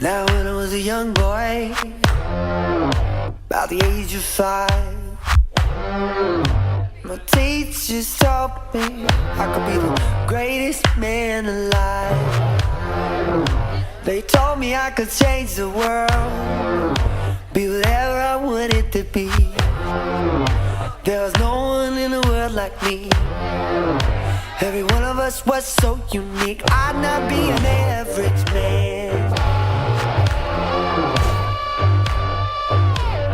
Now when I was a young boy, about the age of 5, my teachers taught me I could be the greatest man alive. They told me I could change the world, be whatever I wanted to be. There was no one in the world like me. Every one of us was so unique. I'd not be an average man.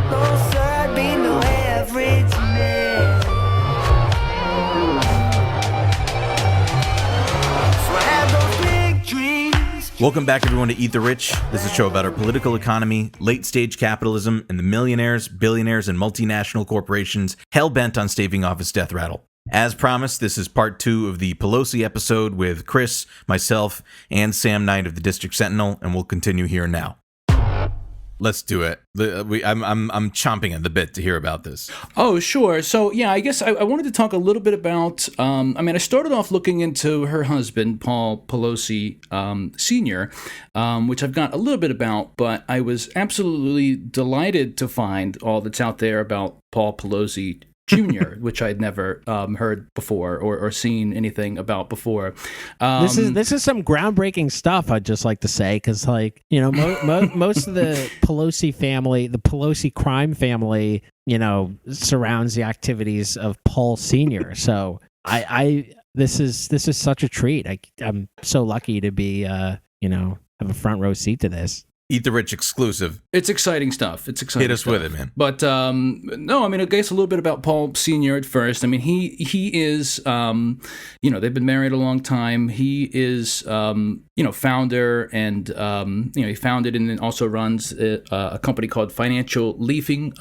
No sir, I'd be no average man. So I had those big dreams. Welcome back, everyone, to Eat the Rich. This is a show about our political economy, late-stage capitalism, and the millionaires, billionaires, and multinational corporations hell-bent on staving off its death rattle. As promised, this is part 2 of the Pelosi episode with Chris, myself, and Sam Knight of the District Sentinel, and we'll continue here now. Let's do it. I'm chomping at the bit to hear about this. Oh, sure. So, yeah, I guess I wanted to talk a little bit about, I started off looking into her husband, Paul Pelosi Sr., which I've got a little bit about, but I was absolutely delighted to find all that's out there about Paul Pelosi Jr., which I'd never heard before or seen anything about before. This is some groundbreaking stuff, I'd just like to say, because, like, you know, most of the Pelosi family, the Pelosi crime family, you know, surrounds the activities of Paul Sr. So this is such a treat. I'm so lucky to be, have a front row seat to this. Eat the Rich exclusive. It's exciting stuff. Hit us with it, man. But no, I guess a little bit about Paul Sr. at first. He is, they've been married a long time. He is, founder and, he founded and then also runs a company called Financial Leasing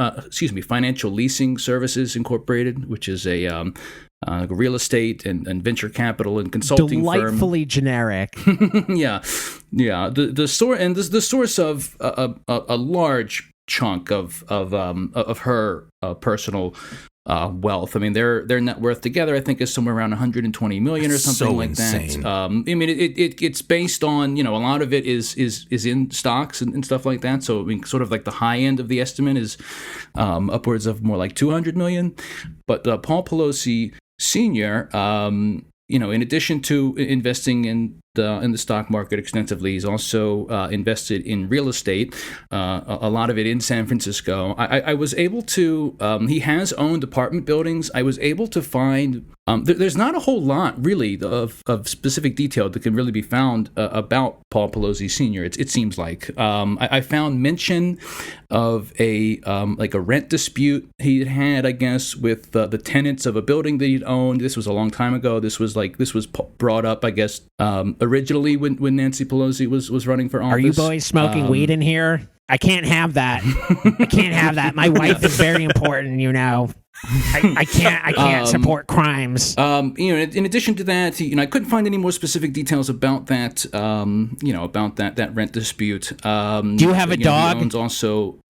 Services Incorporated, which is a real estate and venture capital and consulting delightfully firm. Generic. Yeah. The source of a large chunk of her personal wealth. Their net worth together, I think, is somewhere around 120 million or something like insane. that. It's based on, a lot of it is in stocks and stuff like that. So sort of like the high end of the estimate is upwards of more like 200 million. But Paul Pelosi Sr., in addition to investing in the stock market extensively, he's also invested in real estate, a lot of it in San Francisco. I was able to, he has owned apartment buildings. I was able to find, there's not a whole lot really of specific detail that can really be found about Paul Pelosi Sr. It seems like. I found mention of a rent dispute he had, I guess, with the tenants of a building that he'd owned. This was a long time ago. This was brought up, I guess, originally when Nancy Pelosi was running for office. Are you boys smoking weed in here? I can't have that. I can't have that. My wife is very important, I can't support crimes. In addition to that, I couldn't find any more specific details about that. About that rent dispute. Do you have a dog? He owns also.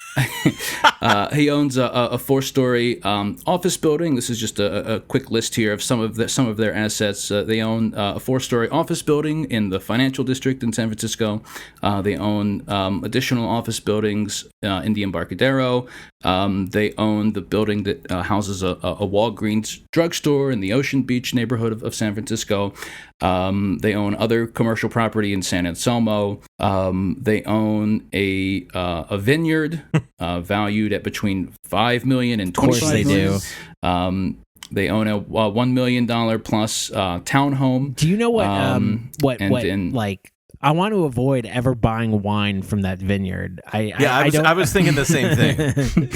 He owns a 4-story office building. This is just a quick list here of some of their assets. They own a 4-story office building in the financial district in San Francisco. They own additional office buildings in the Embarcadero. They own the building that houses a Walgreens drugstore in the Ocean Beach neighborhood of San Francisco. They own other commercial property in San Anselmo. They own a vineyard valued at between $5 million and $25 million. Of course they do. They own a $1 million plus townhome. Do you know what I want to avoid ever buying wine from that vineyard. I was thinking the same thing.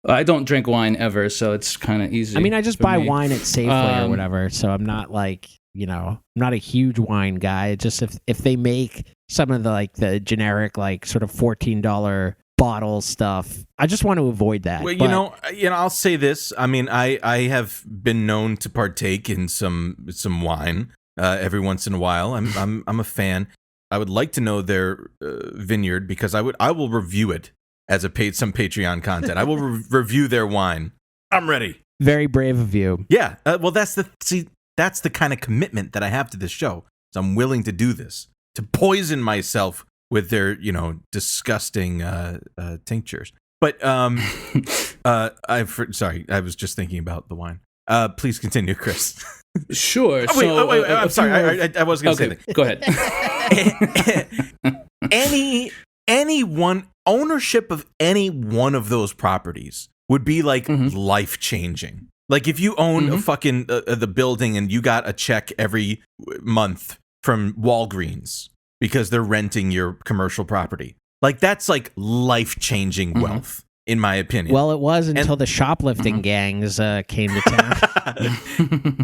I don't drink wine ever, so it's kind of easy. I just buy wine at Safeway or whatever, so I'm not I'm not a huge wine guy. Just if they make some of the generic sort of $14 bottle stuff, I just want to avoid that. Well, I'll say this. I have been known to partake in some wine every once in a while. I'm a fan. I would like to know their vineyard because I will review it as some Patreon content. I will review their wine. I'm ready. Very brave of you. Yeah. Well, that's the kind of commitment that I have to this show. So I'm willing to do this, to poison myself with their, disgusting tinctures. But sorry, I was just thinking about the wine. Please continue, Chris. Sure. Wait, I'm sorry. I was going to say that. Go ahead. Ownership of any one of those properties would be like life changing. Like if you own a fucking the building and you got a check every month from Walgreens because they're renting your commercial property, like that's like life changing wealth. In my opinion. Well, it was until the shoplifting gangs came to town.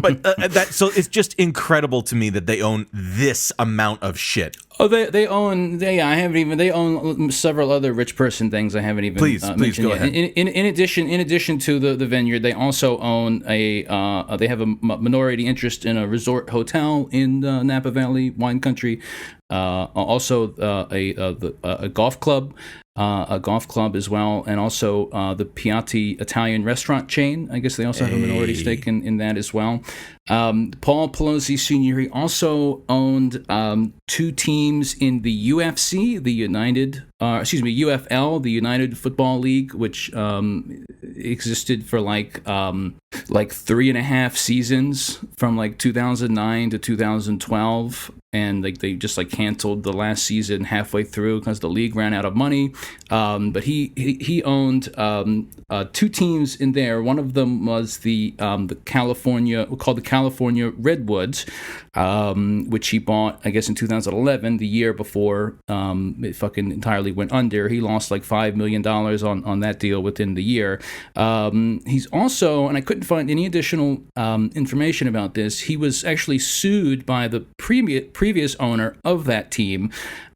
But so it's just incredible to me that they own this amount of shit. Oh, they own. They own several other rich person things. I haven't even. Please mentioned go yet. ahead. In addition to the vineyard, they also own they have a minority interest in a resort hotel in Napa Valley wine country. Also a golf club. A golf club as well, and also the Piatti Italian restaurant chain. I guess they also have a minority stake in that as well. Paul Pelosi Sr., he also owned 2 teams in the UFC, the UFL, the United Football League, which existed for like 3.5 seasons from like 2009 to 2012. And like they just like canceled the last season halfway through because the league ran out of money. But he owned 2 teams in there. One of them was the California, called the California Redwoods, which he bought, I guess, in 2011, the year before it fucking entirely went under. He lost like $5 million on that deal within the year. He's also, and I couldn't find any additional information about this, he was actually sued by the previous owner of that team,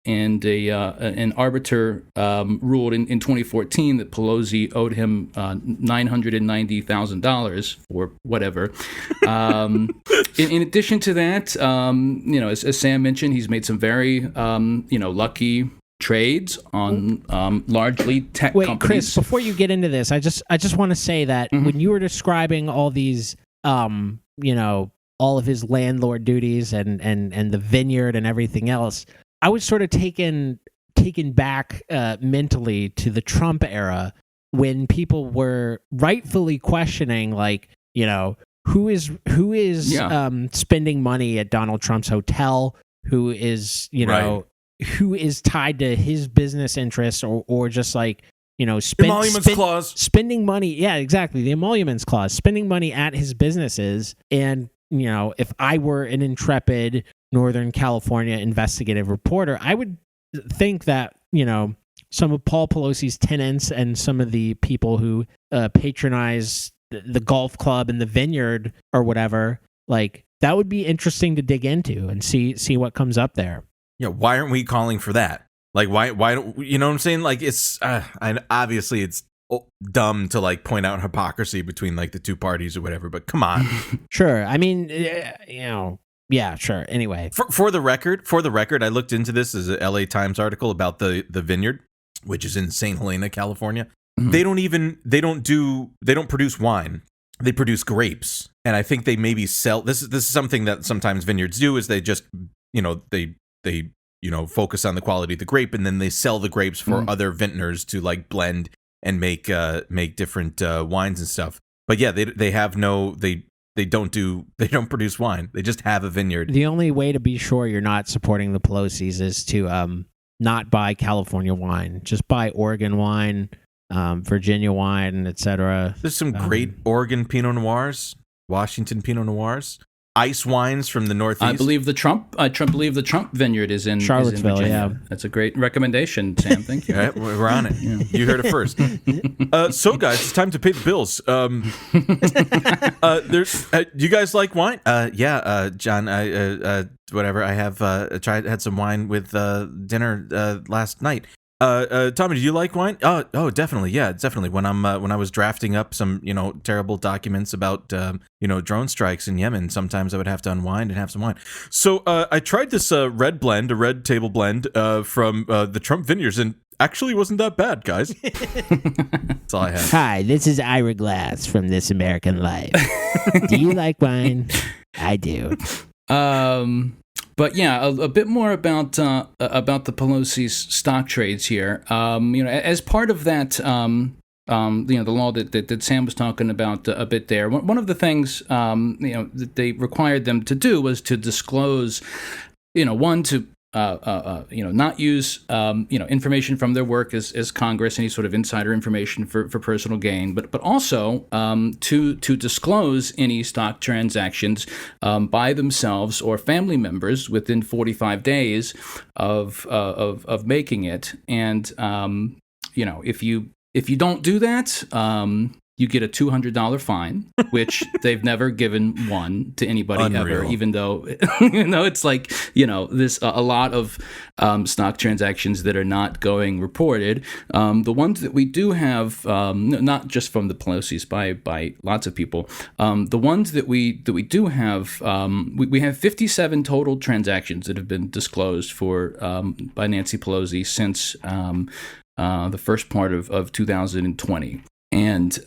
and an arbiter ruled in 2014 that Pelosi owed him $990,000 for whatever. In addition to that, as Sam mentioned, he's made some very lucky trades on largely tech companies. Wait, Chris, before you get into this, I just want to say that when you were describing all these, all of his landlord duties and the vineyard and everything else, I was sort of taken back mentally to the Trump era when people were rightfully questioning, like, who is spending money at Donald Trump's hotel, who is who is tied to his business interests, or just like emoluments clause, spending money. Yeah, exactly, the emoluments clause, spending money at his businesses. And if I were an intrepid Northern California investigative reporter, I would think that, some of Paul Pelosi's tenants and some of the people who patronize the golf club and the vineyard or whatever, like, that would be interesting to dig into and see what comes up there. Yeah, why aren't we calling for that? Like, why don't, you know what I'm saying? Like, it's, obviously it's dumb to like point out hypocrisy between like the two parties or whatever, but come on. Sure. I mean, yeah, sure. Anyway, for the record, I looked into this as a LA Times article about the vineyard, which is in St. Helena, California. They don't produce wine. They produce grapes. And I think they maybe sell, this is something that sometimes vineyards do, is they just, they focus on the quality of the grape, and then they sell the grapes for other vintners to like blend and make different wines and stuff. But yeah, they don't produce wine. They just have a vineyard. The only way to be sure you're not supporting the Pelosi's is to not buy California wine. Just buy Oregon wine, Virginia wine, etc. There's some great Oregon Pinot Noirs, Washington Pinot Noirs, ice wines from the Northeast. I believe the Trump vineyard is in Charlottesville. Virginia. That's a great recommendation, Sam. Thank you. All right, we're on it. Yeah. You heard it first. So, guys, it's time to pay the bills. Do you guys like wine? Yeah, John. Whatever. I have had some wine with dinner last night. Tommy, do you like wine? Oh, definitely. Yeah, definitely. When I was drafting up some, terrible documents about, drone strikes in Yemen, sometimes I would have to unwind and have some wine. So, I tried this red table blend from the Trump vineyards, and actually wasn't that bad, guys. That's all I have. Hi, this is Ira Glass from This American Life. Do you like wine? I do. But yeah, a bit more about the Pelosi's stock trades here. As part of that, the law that Sam was talking about a bit there. One of the things that they required them to do was to disclose, one to not use information from their work as Congress, any sort of insider information for personal gain, but also to disclose any stock transactions by themselves or family members within 45 days of making it. And if you don't do that, you get a $200 fine, which they've never given one to anybody Unreal. ever, even though it's like, this a lot of stock transactions that are not going reported. The ones that we do have, not just from the Pelosi's, by lots of people, the ones that we do have, we have 57 total transactions that have been disclosed by Nancy Pelosi since the first part of 2020. And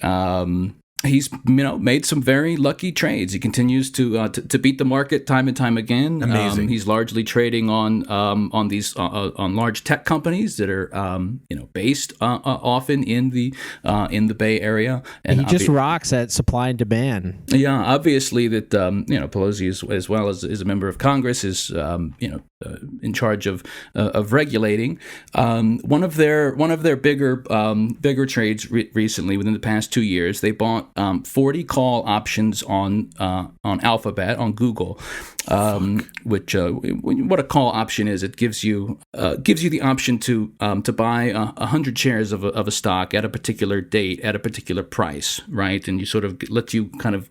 he's made some very lucky trades. He continues to beat the market time and time again. Amazing. He's largely trading on these on large tech companies that are based often in the Bay Area. And he just rocks at supply and demand. Yeah, obviously that Pelosi as well as a member of Congress is in charge of regulating. One of their bigger trades recently, within the past 2 years, they bought 40 call options on Alphabet, on Google, which what a call option is, it gives you the option to buy 100 shares of a stock at a particular date at a particular price, right? And you sort of let you kind of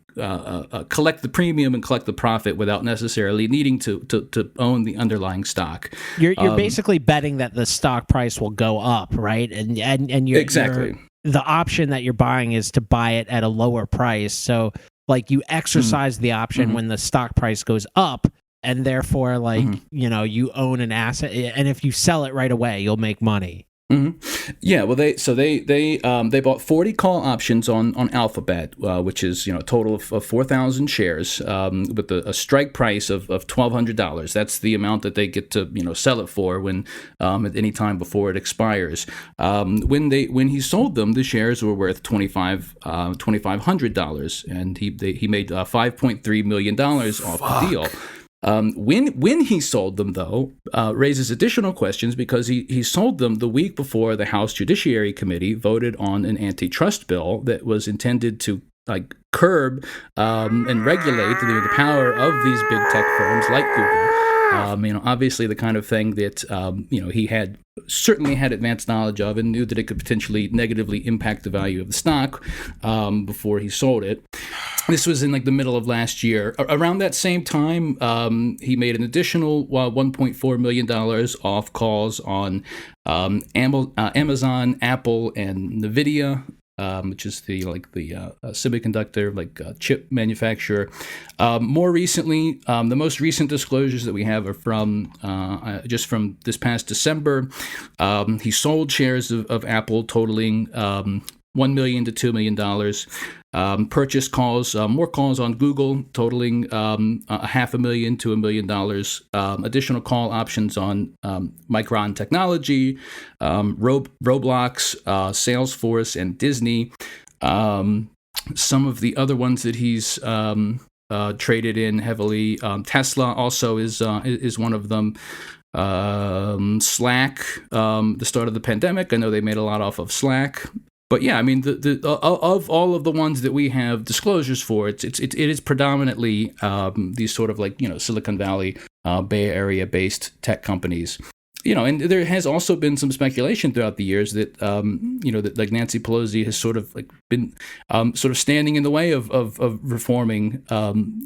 collect the premium and collect the profit without necessarily needing to own the underlying stock. You're basically betting that the stock price will go up, right? And you're exactly. The option that you're buying is to buy it at a lower price. So like you exercise the option when the stock price goes up, and therefore you own an asset, and if you sell it right away, you'll make money. Mm-hmm. Yeah, well, they bought 40 call options on Alphabet, which is a total of 4,000 shares, with a strike price of $1,200. That's the amount that they get to sell it for when at any time before it expires. When he sold them, the shares were worth $2,500, and he made $5.3 million off the deal. When he sold them, though, raises additional questions because he sold them the week before the House Judiciary Committee voted on an antitrust bill that was intended to curb and regulate the power of these big tech firms like Google. Obviously the kind of thing that he had certainly had advanced knowledge of and knew that it could potentially negatively impact the value of the stock before he sold it. This was in the middle of last year. Around that same time, he made an additional $1.4 million off calls on Amazon, Apple, and NVIDIA, which is the semiconductor chip manufacturer. More recently, the most recent disclosures that we have are from just from this past December. He sold shares of Apple totaling $1 million to $2 million. Purchase calls, more calls on Google, totaling $500,000 to $1 million. Additional call options on Micron Technology, Roblox, Salesforce, and Disney. Some of the other ones that he's traded in heavily, Tesla also is one of them. Slack, the start of the pandemic, I know they made a lot off of Slack. But yeah, I mean, of all of the ones that we have disclosures for, it is predominantly these sort of Silicon Valley, Bay Area based tech companies. And there has also been some speculation throughout the years that that Nancy Pelosi has sort of been sort of standing in the way of reforming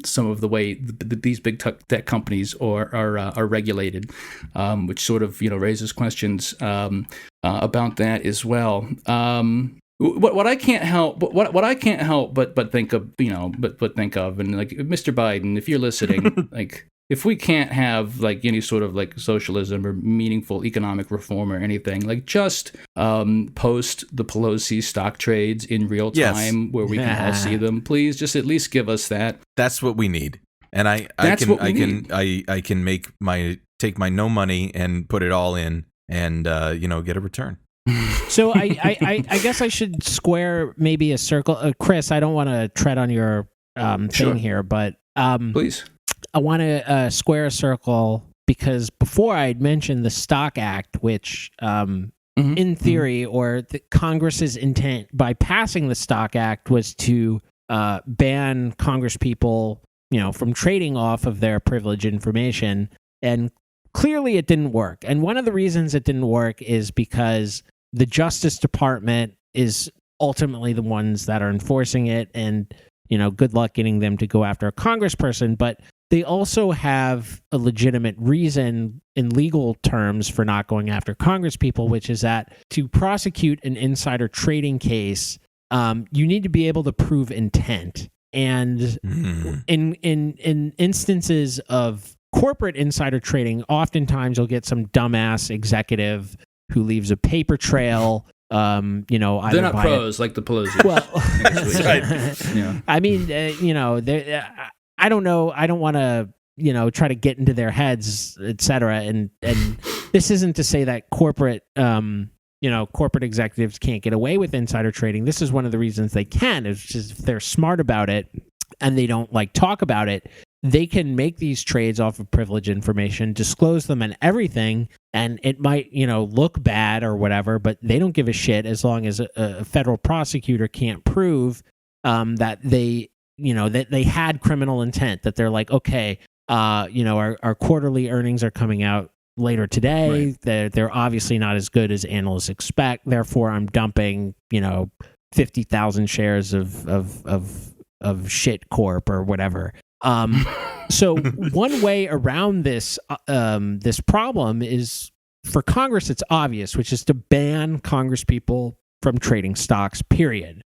some of the way these big tech companies are regulated, which sort of raises questions about that as well. What I can't help, but think of, but think of, and Mr. Biden, if you're listening, if we can't have any sort of socialism or meaningful economic reform or anything, just post the Pelosi stock trades in real time where we can all see them. Please just at least give us that. That's what we need. And I That's can what we need. I can take my no money and put it all in and get a return. So I guess I should square maybe a circle. Chris, I don't want to tread on your Sure. thing here, but Please. I want to square a circle because before I had mentioned the Stock Act, which in theory, or the Congress's intent by passing the Stock Act was to ban Congresspeople, from trading off of their privileged information. And clearly it didn't work. And one of the reasons it didn't work is because the Justice Department is ultimately the ones that are enforcing it. And, good luck getting them to go after a congressperson. But they also have a legitimate reason in legal terms for not going after congresspeople, which is that to prosecute an insider trading case, you need to be able to prove intent. And in instances of corporate insider trading, oftentimes you'll get some dumbass executive who leaves a paper trail. Either They're not pros like the Pelosi. Well, That's right. Yeah. I mean, I don't know. I don't want to, try to get into their heads, etc. And this isn't to say that corporate executives can't get away with insider trading. This is one of the reasons they can. Is just if they're smart about it and they don't talk about it, they can make these trades off of privileged information, disclose them and everything, and it might, look bad or whatever, but they don't give a shit as long as a federal prosecutor can't prove that they had criminal intent, that they're like, okay, our quarterly earnings are coming out later today. Right. They're obviously not as good as analysts expect. Therefore, I'm dumping, 50,000 shares of shit corp or whatever. So one way around this problem is for Congress. It's obvious, which is to ban congresspeople from trading stocks. Period.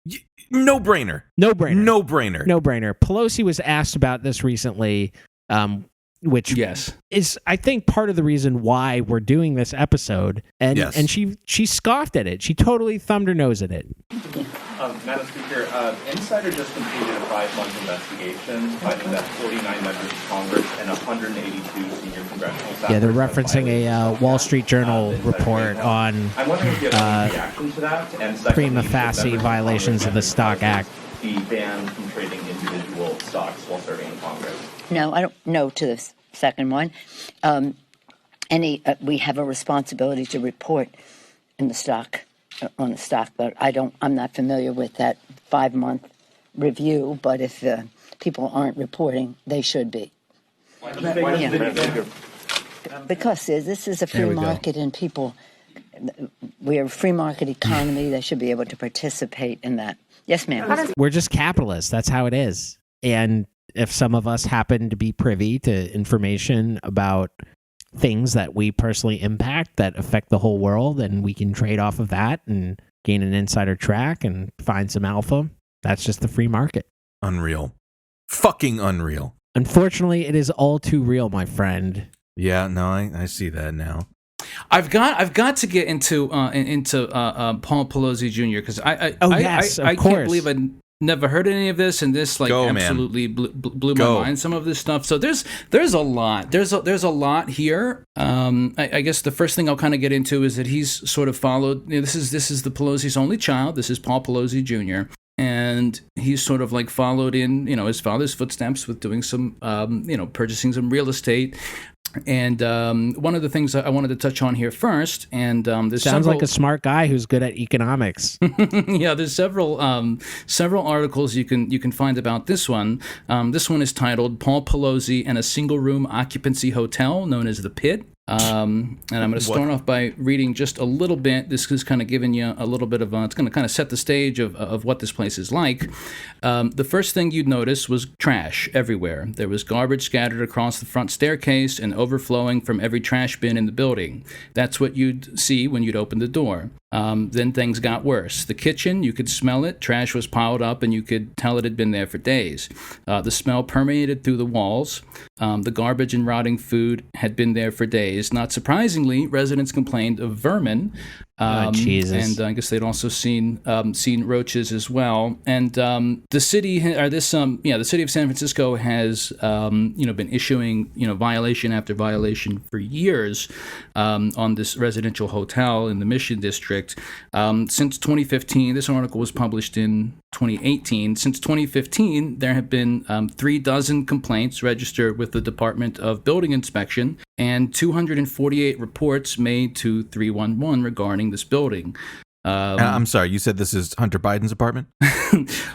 No brainer. Pelosi was asked about this recently, which is, I think, part of the reason why we're doing this episode. And she scoffed at it. She totally thumbed her nose at it. Madam Speaker, Insider just completed a 5-month investigation finding that 49 members of Congress and 182 senior congressional staff. Yeah, they're referencing a Wall Street Journal report on I'm wondering if you have any reaction to that, and prima facie violations of the Stock Act. Be banned from trading individual stocks while serving in Congress. No, I don't know to the second one. We have a responsibility to report in the stock. On the stock, but I'm not familiar with that 5-month review, but if people aren't reporting, they should be. Because this is a free market and we're a free market economy. They should be able to participate in that. Yes, ma'am. We're just capitalists. That's how it is. And if some of us happen to be privy to information about things that we personally impact that affect the whole world, and we can trade off of that and gain an insider track and find some alpha. That's just the free market. Unreal. Fucking unreal. Unfortunately, it is all too real, my friend. Yeah, no, I see that now. I've got to get into Paul Pelosi Jr. because I course. can't believe I never heard any of this, and this absolutely blew my mind. Some of this stuff. So there's a lot. There's a lot here. I guess the first thing I'll kind of get into is that he's sort of followed. This is the Pelosi's only child. This is Paul Pelosi Jr. And he's sort of followed in his father's footsteps with doing some purchasing some real estate. And one of the things I wanted to touch on here first, and there's sounds like a smart guy who's good at economics. Yeah, there's several articles you can find about this one. This one is titled "Paul Pelosi and a Single-Room Occupancy Hotel Known as the Pit." And I'm going to start off by reading just a little bit. This is kind of giving you a little bit of it's going to kind of set the stage of what this place is like. The first thing you'd notice was trash everywhere. There was garbage scattered across the front staircase and overflowing from every trash bin in the building. That's what you'd see when you'd open the door. Then things got worse. The kitchen, you could smell it. Trash was piled up, and you could tell it had been there for days. The smell permeated through the walls. The garbage and rotting food had been there for days. Not surprisingly, residents complained of vermin. Jesus. And I guess they'd also seen roaches as well. And the city of San Francisco has been issuing violation after violation for years on this residential hotel in the Mission District since 2015. This article was published in 2018. Since 2015, there have been 36 complaints registered with the Department of Building Inspection and 248 reports made to 311 regarding this building. I'm sorry, you said this is Hunter Biden's apartment?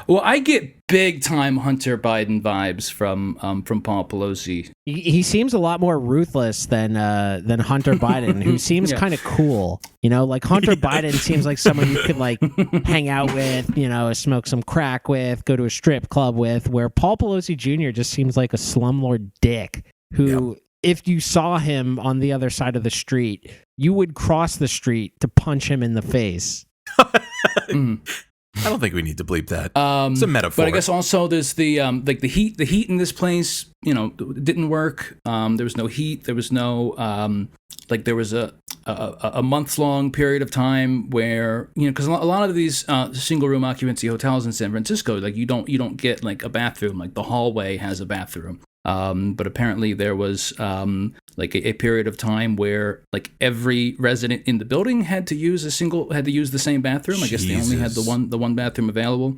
Well, I get big time Hunter Biden vibes from Paul Pelosi. He seems a lot more ruthless than Hunter Biden, who seems kind of cool. Like Hunter Biden seems like someone you could like hang out with, smoke some crack with, go to a strip club with. Where Paul Pelosi Jr. just seems like a slumlord dick who. Yep. If you saw him on the other side of the street, you would cross the street to punch him in the face. I don't think we need to bleep that. It's a metaphor. But I guess also there's the the heat. The heat in this place, didn't work. There was no heat. There was no there was a month-long period of time where because a lot of these single-room occupancy hotels in San Francisco, like you don't get like a bathroom. Like the hallway has a bathroom. But apparently there was a period of time where like every resident in the building had to use the same bathroom. I guess they only had the one bathroom available.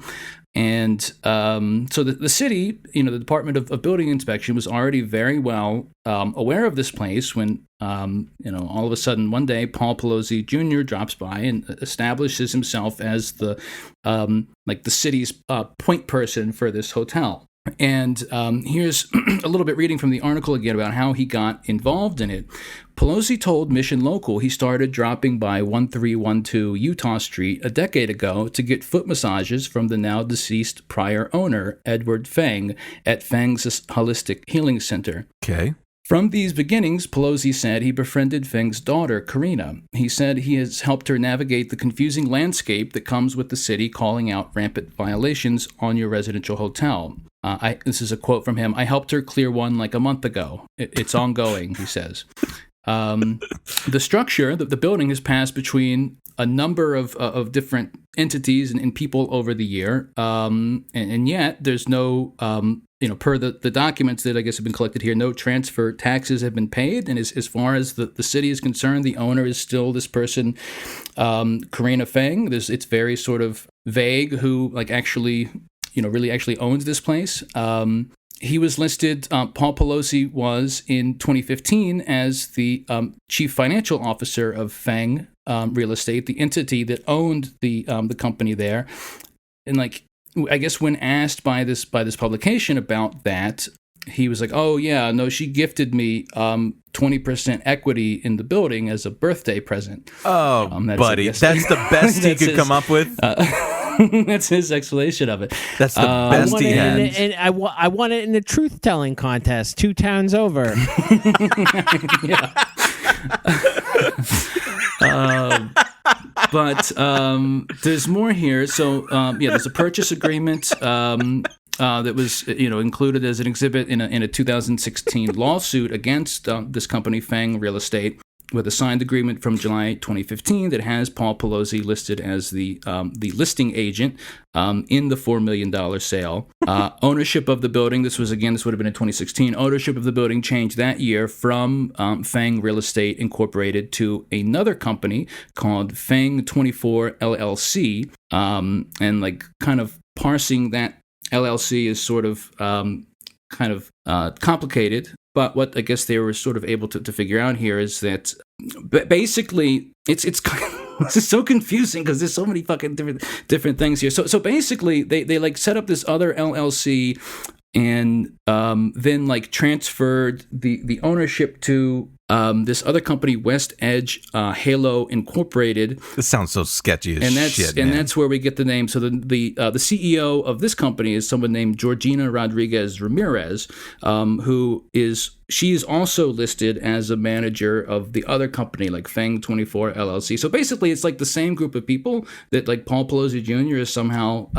And so the city, the Department of Building Inspection was already very well aware of this place when all of a sudden one day Paul Pelosi Jr. drops by and establishes himself as the city's point person for this hotel. And here's a little bit reading from the article again about how he got involved in it. Pelosi told Mission Local he started dropping by 1312 Utah Street a decade ago to get foot massages from the now deceased prior owner, Edward Feng, at Feng's Holistic Healing Center. Okay. From these beginnings, Pelosi said he befriended Feng's daughter, Karina. He said he has helped her navigate the confusing landscape that comes with the city calling out rampant violations on your residential hotel. This is a quote from him. I helped her clear one like a month ago. It's ongoing, he says. The structure, the building has passed between a number of different entities and people over the year, and yet there's no, per the documents that I guess have been collected here, no transfer taxes have been paid. And as far as the city is concerned, the owner is still this person, Karina Feng. It's very sort of vague who really actually owns this place. He was listed, Paul Pelosi was in 2015 as the chief financial officer of Feng Real Estate, the entity that owned the company there. And I guess when asked by this publication about that, he was like, "Oh yeah, no, she gifted me 20% equity in the building as a birthday present." Oh, buddy, that's the best he could come up with. That's his explanation of it. That's the best he had. And I won it in a truth-telling contest 2 towns over. But there's more here. So there's a purchase agreement that was included as an exhibit in a 2016 lawsuit against this company, Feng Real Estate, with a signed agreement from July 2015 that has Paul Pelosi listed as the listing agent in the $4 million sale. Ownership of the building, this would have been in 2016. Ownership of the building changed that year from Feng Real Estate Incorporated to another company called Feng 24 LLC. And kind of parsing that LLC is sort of complicated. But what I guess they were sort of able to figure out here is that basically it's this is so confusing because there's so many fucking different things here. So basically they set up this other LLC and then transferred the ownership to this other company, West Edge Halo Incorporated. This sounds so sketchy as shit, man. And that's where we get the name. So the CEO of this company is someone named Georgina Rodriguez Ramirez, she's also listed as a manager of the other company, like Feng 24 LLC. So basically, it's the same group of people that Paul Pelosi Jr. is somehow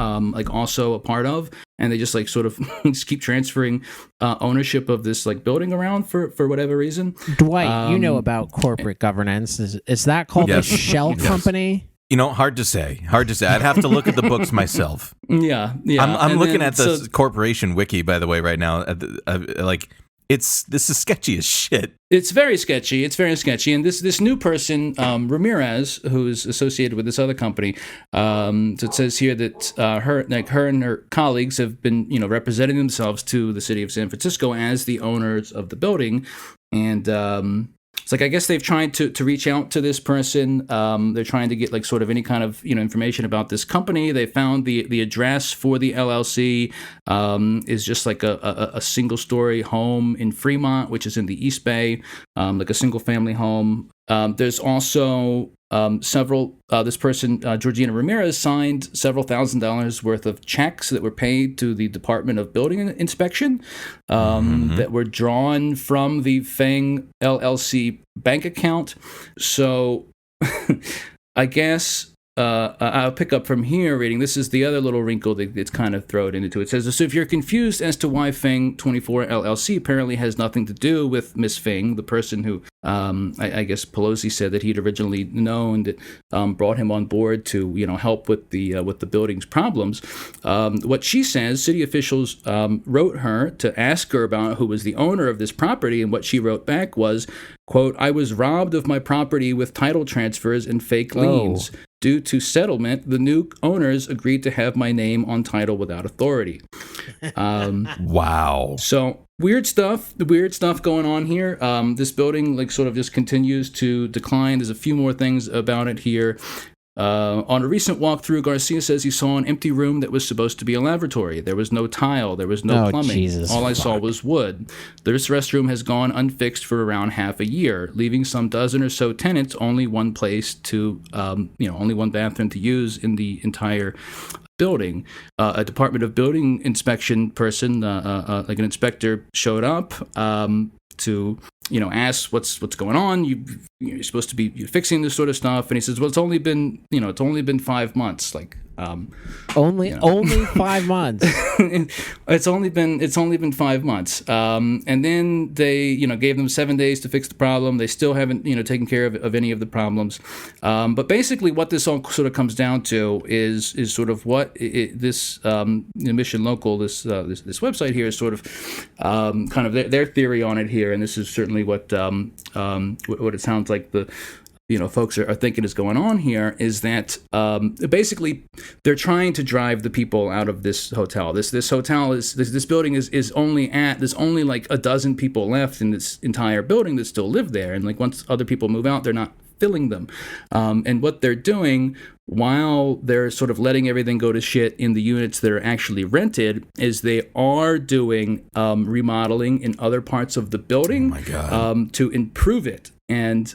also a part of. and they just like sort of just keep transferring ownership of this like building around for whatever reason. Dwight, you know about corporate governance. Is that called a shell company? Hard to say. I'd have to look at the books myself. Yeah. I'm looking at the corporation wiki, by the way, right now. This is sketchy as shit. It's very sketchy. And this new person, Ramirez, who's associated with this other company, so it says here that her and her colleagues have been, representing themselves to the city of San Francisco as the owners of the building, and it's like I guess they've tried to reach out to this person. They're trying to get like sort of any kind of information about this company. They found the address for the LLC is just like a single story home in Fremont, which is in the East Bay, like a single family home. There's also several. This person, Georgina Ramirez, signed several $1,000s worth of checks that were paid to the Department of Building Inspection that were drawn from the Feng LLC bank account. So I guess I'll pick up from here reading. This is the other little wrinkle that's kind of thrown into it. It says, so if you're confused as to why Feng 24 LLC apparently has nothing to do with Miss Feng, the person who I guess Pelosi said that he'd originally known that brought him on board to help with the building's problems. What she says, city officials wrote her to ask her about who was the owner of this property, and what she wrote back was, quote, "I was robbed of my property with title transfers and fake liens. Due to settlement, the new owners agreed to have my name on title without authority." Wow. So weird stuff going on here. This building like sort of just continues to decline. There's a few more things about it here. On a recent walkthrough, Garcia says he saw an empty room that was supposed to be a lavatory. There was no tile. There was no plumbing. Jesus, all I saw was wood. This restroom has gone unfixed for around half a year, leaving some dozen or so tenants only one place to, only one bathroom to use in the entire building. A Department of Building inspection person, like an inspector, showed up to ask what's going on. You're supposed to be fixing this sort of stuff, and he says, well, it's only been 5 months. Like only 5 months. It's only been 5 months. And then they gave them 7 days to fix the problem. They still haven't taken care of any of the problems. But basically, what this all sort of comes down to is sort of what this Mission Local, this website here, is sort of kind of their theory on it here, and this is certainly what it sounds like the folks are thinking is going on here, is that basically they're trying to drive the people out of this hotel. This hotel this building is only there's only like a dozen people left in this entire building that still live there, and like once other people move out, they're not filling them. And what they're doing while they're sort of letting everything go to shit in the units that are actually rented is they are doing remodeling in other parts of the building to improve it. And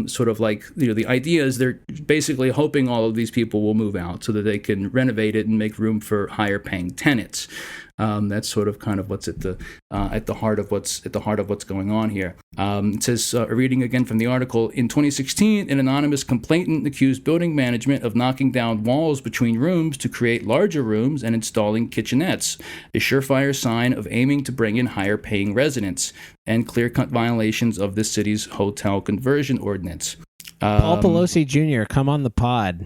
sort of like, the idea is they're basically hoping all of these people will move out so that they can renovate it and make room for higher paying tenants. That's sort of kind of what's at the heart of what's going on here. It says, reading again from the article, in 2016, an anonymous complainant accused building management of knocking down walls between rooms to create larger rooms and installing kitchenettes, a surefire sign of aiming to bring in higher paying residents, and clear-cut violations of the city's hotel conversion ordinance. Paul Pelosi Jr., come on the pod.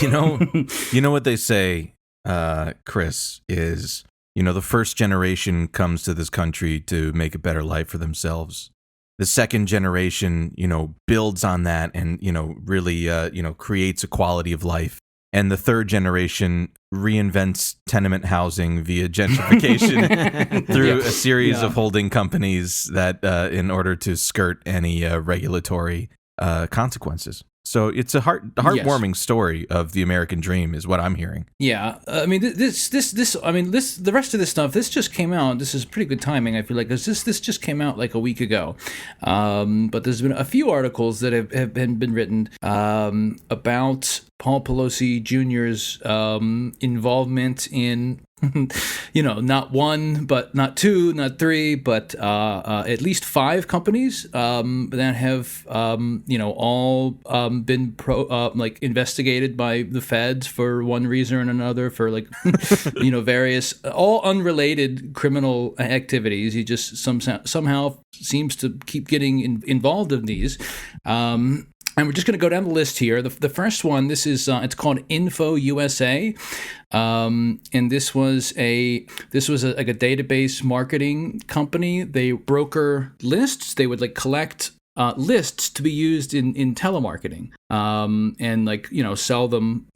You know what they say, Chris, is the first generation comes to this country to make a better life for themselves. The second generation, builds on that and, really, creates a quality of life. And the third generation reinvents tenement housing via gentrification through a series of holding companies that, in order to skirt any regulatory consequences. So it's a heartwarming story of the American dream, is what I'm hearing. Yeah, I mean, the rest of this stuff, this just came out. This is pretty good timing, I feel like, because this just came out like a week ago. But there's been a few articles that have been written about Paul Pelosi Jr.'s involvement in not one, but not two, not three, but at least 5 companies that have, all been investigated by the feds for one reason or another, for various, all unrelated criminal activities. He just somehow seems to keep getting involved in these. And we're just going to go down the list here. The first one, this is it's called Info USA, and this was a database marketing company. They broker lists. They would collect lists to be used in telemarketing, and sell them,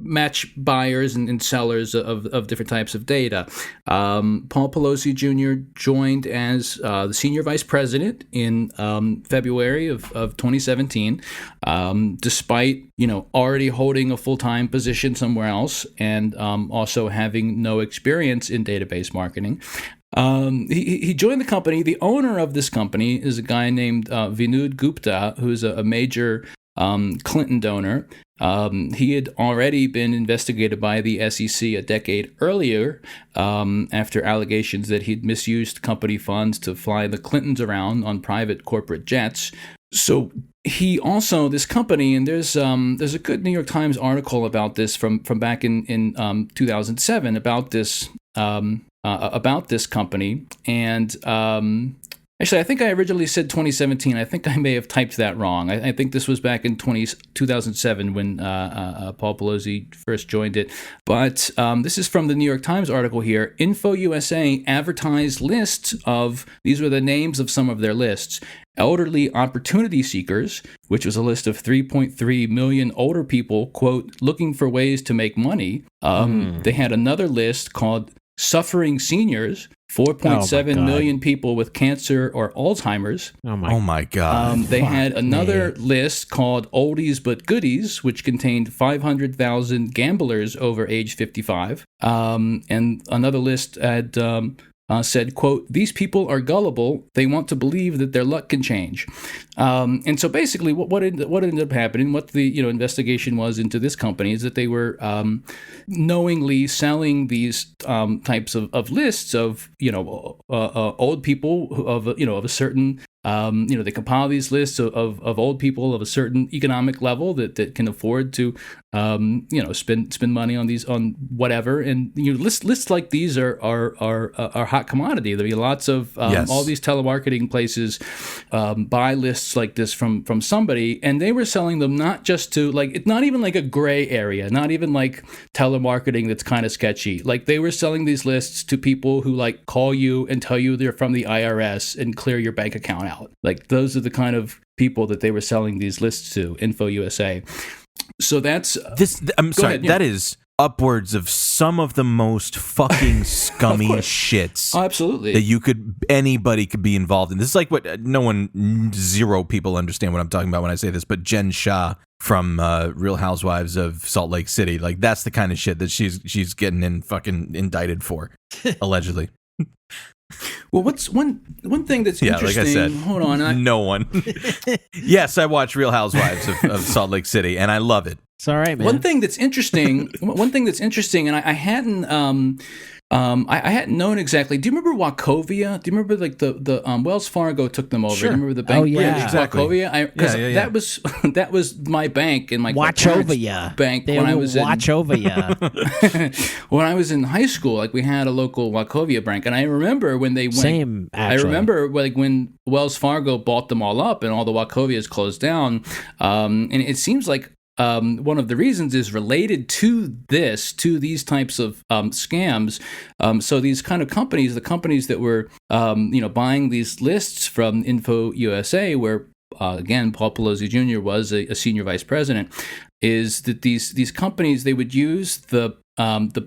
match buyers and sellers of different types of data. Paul Pelosi Jr. joined as the senior vice president in February of 2017, despite already holding a full-time position somewhere else, and also having no experience in database marketing. He joined the company. The owner of this company is a guy named Vinod Gupta, who's a major Clinton donor. He had already been investigated by the SEC a decade earlier after allegations that he'd misused company funds to fly the Clintons around on private corporate jets. So he also, this company, and there's a good New York Times article about this from back in 2007 about this company. And actually, I think I originally said 2017. I think I may have typed that wrong. I think this was back in 2007 when Paul Pelosi first joined it. But this is from the New York Times article here. Info USA advertised lists of, these were the names of some of their lists: elderly opportunity seekers, which was a list of 3.3 million older people, quote, looking for ways to make money. They had another list called suffering seniors, 4.7 million people with cancer or Alzheimer's. Oh my God. They had another list called Oldies But Goodies, which contained 500,000 gamblers over age 55. And another list had said, quote, these people are gullible. They want to believe that their luck can change. And so basically what ended up happening, what the investigation was into this company, is that they were knowingly selling these types of lists of old people of a certain they compile these lists of old people of a certain economic level that can afford to spend money on whatever, and lists like these are hot commodity. There'll be lots of all these telemarketing places buy lists like this from somebody, and they were selling them not just to it's not even like a gray area, not even like telemarketing that's kind of sketchy. Like, they were selling these lists to people who call you and tell you they're from the IRS and clear your bank account out. Like, those are the kind of people that they were selling these lists to. Info USA. So that's this. I'm sorry. ahead, yeah. That is upwards of some of the most fucking scummy shits. Oh, absolutely. That anybody could be involved in. This is like what zero people understand what I'm talking about when I say this, but Jen Shah from Real Housewives of Salt Lake City, that's the kind of shit that she's getting fucking indicted for, allegedly. Well, what's one thing that's interesting? Like I said, hold on, no one. Yes, I watch Real Housewives of Salt Lake City, and I love it. It's all right, man. One thing that's interesting, and I hadn't I hadn't known exactly. Do you remember Wachovia? Do you remember the Wells Fargo took them over? Sure. Do you remember the bank? Oh, yeah. British Exactly. Wachovia? That was my bank in my Watch parents' over ya. bank They when I will was watch over ya. when I was in high school. We had a local Wachovia bank, and I remember when they went. Same, actually. I remember when Wells Fargo bought them all up and all the Wachovias closed down, and it seems like. One of the reasons is related to these types of scams. So these kind of companies, the companies that were, buying these lists from Info USA, where again Paul Pelosi Jr. was a senior vice president, is that these companies, they would use the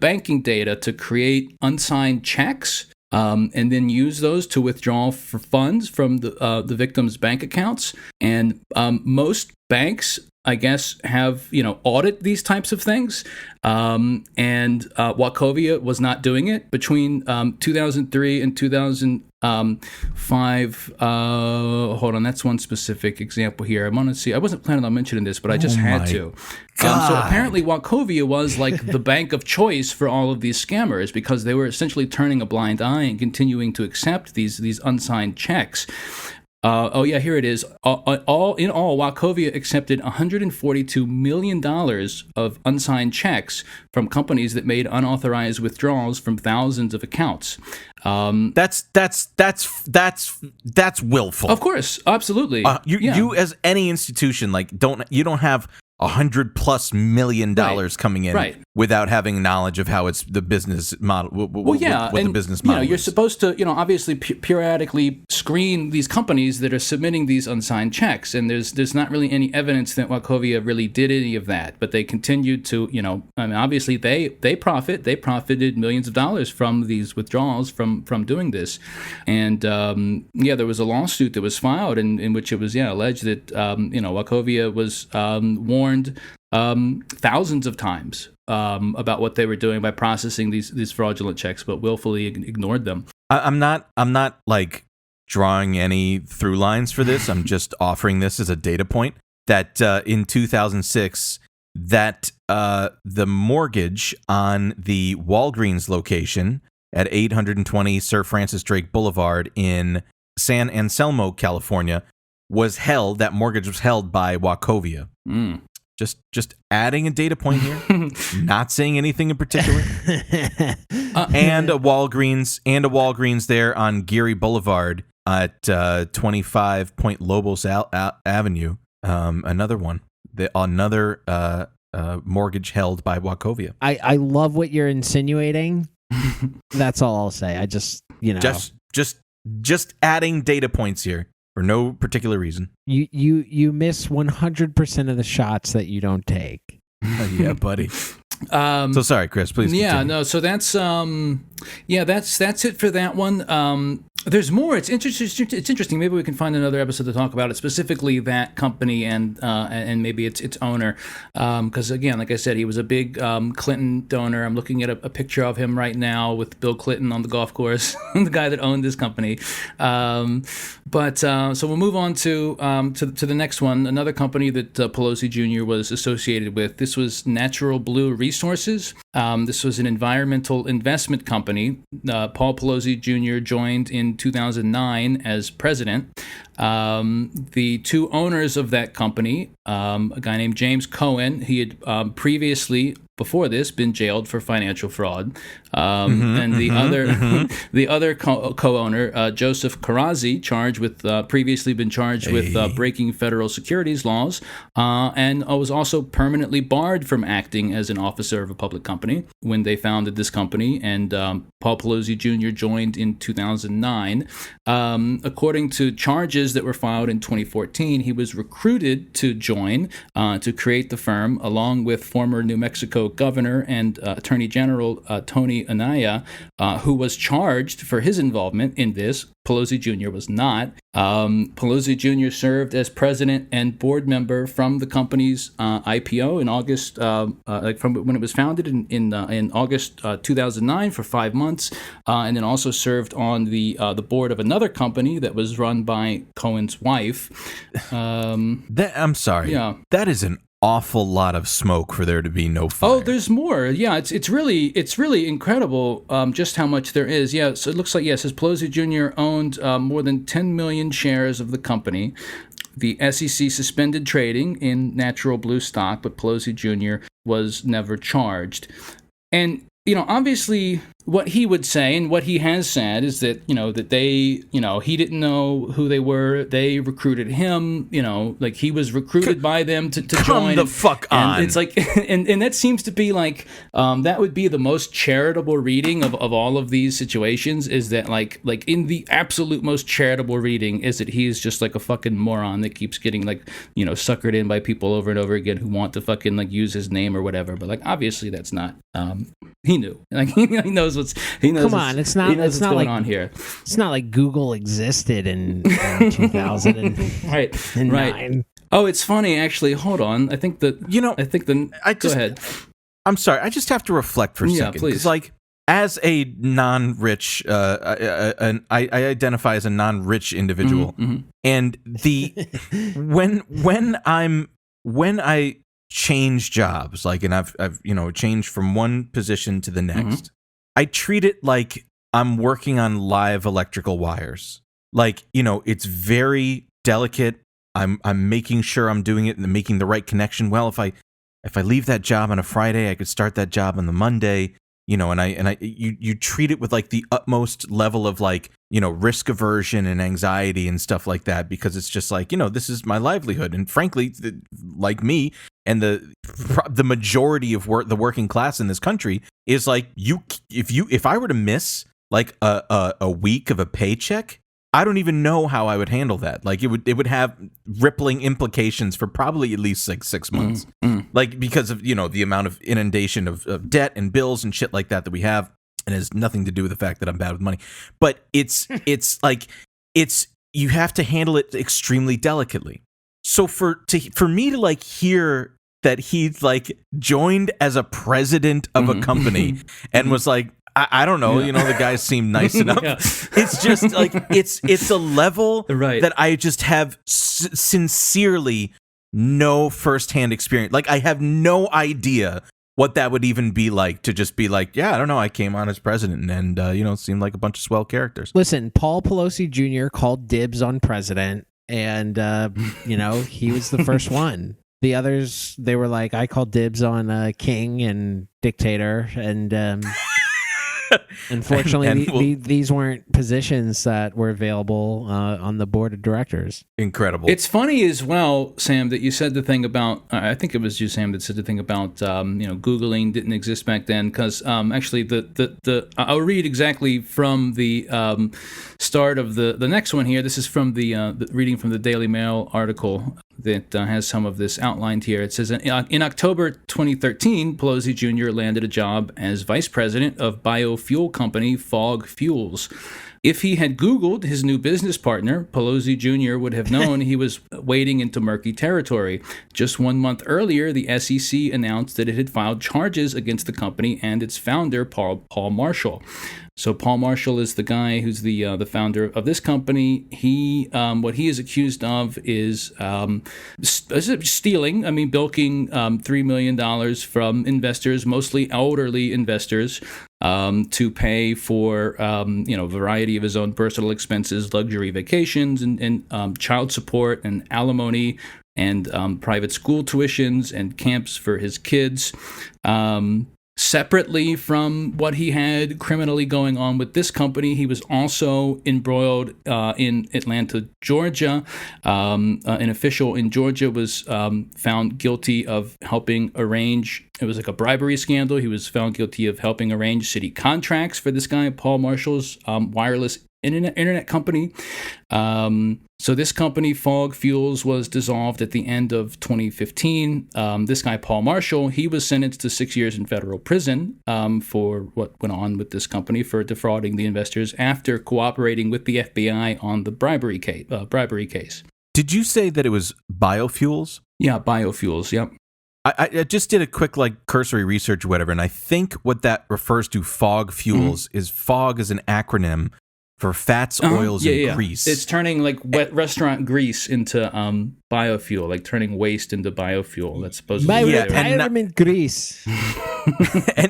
banking data to create unsigned checks. And then use those to withdraw for funds from the victims' bank accounts. And most banks I guess, have, audit these types of things. And Wachovia was not doing it between 2003 and 2005. Hold on, that's one specific example here. I want to see. I wasn't planning on mentioning this, but I just had to. So apparently Wachovia was like the bank of choice for all of these scammers because they were essentially turning a blind eye and continuing to accept these unsigned checks. Here it is. All in all, Wachovia accepted $142 million of unsigned checks from companies that made unauthorized withdrawals from thousands of accounts. That's willful. Of course, absolutely. You as any institution, you don't have $100+ million coming in without having knowledge of how it's the business model. What the business model you're is. supposed to, obviously periodically screen these companies that are submitting these unsigned checks, and there's not really any evidence that Wachovia really did any of that, but they continued to, obviously they profited millions of dollars from these withdrawals from doing this, and there was a lawsuit that was filed in which it was alleged that Wachovia was warned thousands of times about what they were doing by processing these fraudulent checks, but willfully ignored them. I'm not like drawing any through lines for this. I'm just offering this as a data point that in 2006 that the mortgage on the Walgreens location at 820 Sir Francis Drake Boulevard in San Anselmo, California, that mortgage was held by Wachovia. Just adding a data point here, not saying anything in particular. And a Walgreens there on Geary Boulevard at 25 Point Lobos Avenue. Another one. Another mortgage held by Wachovia. I love what you're insinuating. That's all I'll say. I just just adding data points here. For no particular reason. You miss 100% of the shots that you don't take. Yeah, buddy. So sorry, Chris. Please. Yeah, continue. no. So that's that's it for that one. There's more. It's interesting. Maybe we can find another episode to talk about it, specifically that company and maybe its owner. Because again, like I said, he was a big Clinton donor. I'm looking at a picture of him right now with Bill Clinton on the golf course, the guy that owned this company. So we'll move on to the next one. Another company that Pelosi Jr. was associated with. This was Natural Blue Resources. This was an environmental investment company. Paul Pelosi Jr. joined in 2009 as president. The two owners of that company, a guy named James Cohen, he had previously, before this, been jailed for financial fraud, and the other co-owner, Joseph Karazi, previously been charged with breaking federal securities laws, and was also permanently barred from acting as an officer of a public company when they founded this company. And Paul Pelosi Jr. joined in 2009. According to charges that were filed in 2014, he was recruited to join to create the firm, along with former New Mexico Governor and Attorney General Tony Anaya, who was charged for his involvement in this. Pelosi Jr. was not. Pelosi Jr. served as president and board member from the company's IPO in August, from when it was founded in August 2009 for 5 months, and then also served on the board of another company that was run by Cohen's wife. I'm sorry. Yeah, that is an awful lot of smoke for there to be no fire. Oh, there's more. Yeah, it's really incredible just how much there is. Yeah, so it looks like, says Pelosi Jr. owned more than 10 million shares of the company. The SEC suspended trading in Natural Blue stock, but Pelosi Jr. was never charged. And obviously what he would say and what he has said is that, that they, he didn't know who they were. They recruited him, like he was recruited by them to join. Come the fuck on. And it's like, and that seems to be like, that would be the most charitable reading of all of these situations, is that like in the absolute most charitable reading is that he's just like a fucking moron that keeps getting suckered in by people over and over again who want to fucking use his name or whatever. But obviously that's not, he knew, he knows what's Come on, it's not going like on here. It's not like Google existed in 2009. Right. Oh, it's funny actually. Hold on. I think that go ahead. I'm sorry. I just have to reflect for a Yeah, second. please. 'Cause, like, as a non-rich, I identify as a non-rich individual, and when I change jobs, like, and I've changed from one position to the next, I treat it like I'm working on live electrical wires. Like, it's very delicate. I'm making sure I'm doing it and making the right connection. Well, if I leave that job on a Friday, I could start that job on the Monday. You treat it with like the utmost level of like, risk aversion and anxiety and stuff like that, because it's just like, this is my livelihood. And frankly, like me and the majority of the working class in this country is like, if I were to miss like a week of a paycheck, I don't even know how I would handle that. Like, it would have rippling implications for probably at least like 6 months. Like, because of, the amount of inundation of debt and bills and shit like that we have. And it has nothing to do with the fact that I'm bad with money. But it's you have to handle it extremely delicately. So for me to like hear that he's like joined as a president of a company and was like, I don't know, the guys seem nice enough. Yeah. It's just like, it's a level Right. that I just have sincerely no firsthand experience. Like, I have no idea what that would even be like to just be like, yeah, I don't know, I came on as president and, it seemed like a bunch of swell characters. Listen, Paul Pelosi Jr. called dibs on president, and, he was the first one. The others, they were like, I called dibs on king and dictator, and... Unfortunately, these weren't positions that were available on the board of directors. Incredible. It's funny as well, Sam, that you said the thing about, I think it was you, Sam, that said the thing about, Googling didn't exist back then, because actually I'll read exactly from the start of the next one here. This is from the reading from the Daily Mail article that has some of this outlined here. It says, in October 2013, Pelosi Jr. landed a job as vice president of biofuel company Fog Fuels. If he had Googled his new business partner, Pelosi Jr. would have known he was wading into murky territory. Just 1 month earlier, the SEC announced that it had filed charges against the company and its founder, Paul Marshall. So Paul Marshall is the guy who's the founder of this company. What he is accused of is stealing. Bilking $3 million from investors, mostly elderly investors, to pay for a variety of his own personal expenses, luxury vacations, and child support and alimony, and private school tuitions and camps for his kids. Separately from what he had criminally going on with this company, he was also embroiled in Atlanta, Georgia. An official in Georgia was found guilty of helping arrange, it was like a bribery scandal. He was found guilty of helping arrange city contracts for this guy, Paul Marshall's wireless internet company. So this company, Fog Fuels, was dissolved at the end of 2015. This guy, Paul Marshall, he was sentenced to 6 years in federal prison for what went on with this company for defrauding the investors after cooperating with the FBI on the bribery case. Did you say that it was biofuels? Yeah, biofuels, yep. I just did a quick cursory research or whatever, and I think what that refers to, Fog Fuels, is FOG is an acronym for fats, oils, and grease. It's turning wet restaurant grease into biofuel, like turning waste into biofuel. That's supposed to be retirement grease.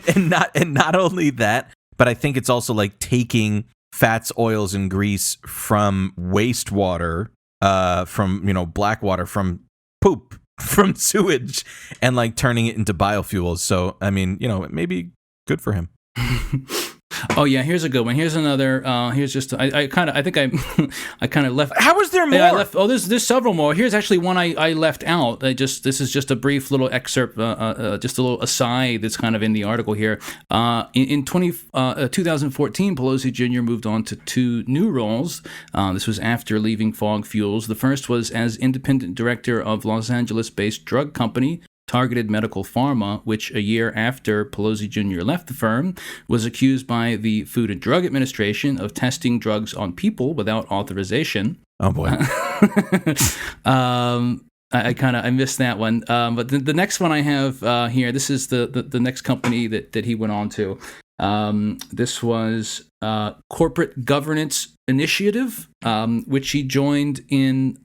and not only that, but I think it's also like taking fats, oils, and grease from wastewater, from black water, from poop, from sewage, and like turning it into biofuels. So it may be good for him. Oh yeah, here's a good one. Here's another. Here's just I kind of left. How was there more? Yeah, I left. Oh, there's several more. Here's actually one I left out. This is just a brief little excerpt, just a little aside that's kind of in the article here. In 2014, Pelosi Jr. moved on to two new roles. This was after leaving Fog Fuels. The first was as independent director of Los Angeles-based drug company Targeted Medical Pharma, which a year after Pelosi Jr. left the firm, was accused by the Food and Drug Administration of testing drugs on people without authorization. Oh, boy. I missed that one. But the next one I have here, this is the next company that he went on to. This was Corporate Governance Initiative, which he joined in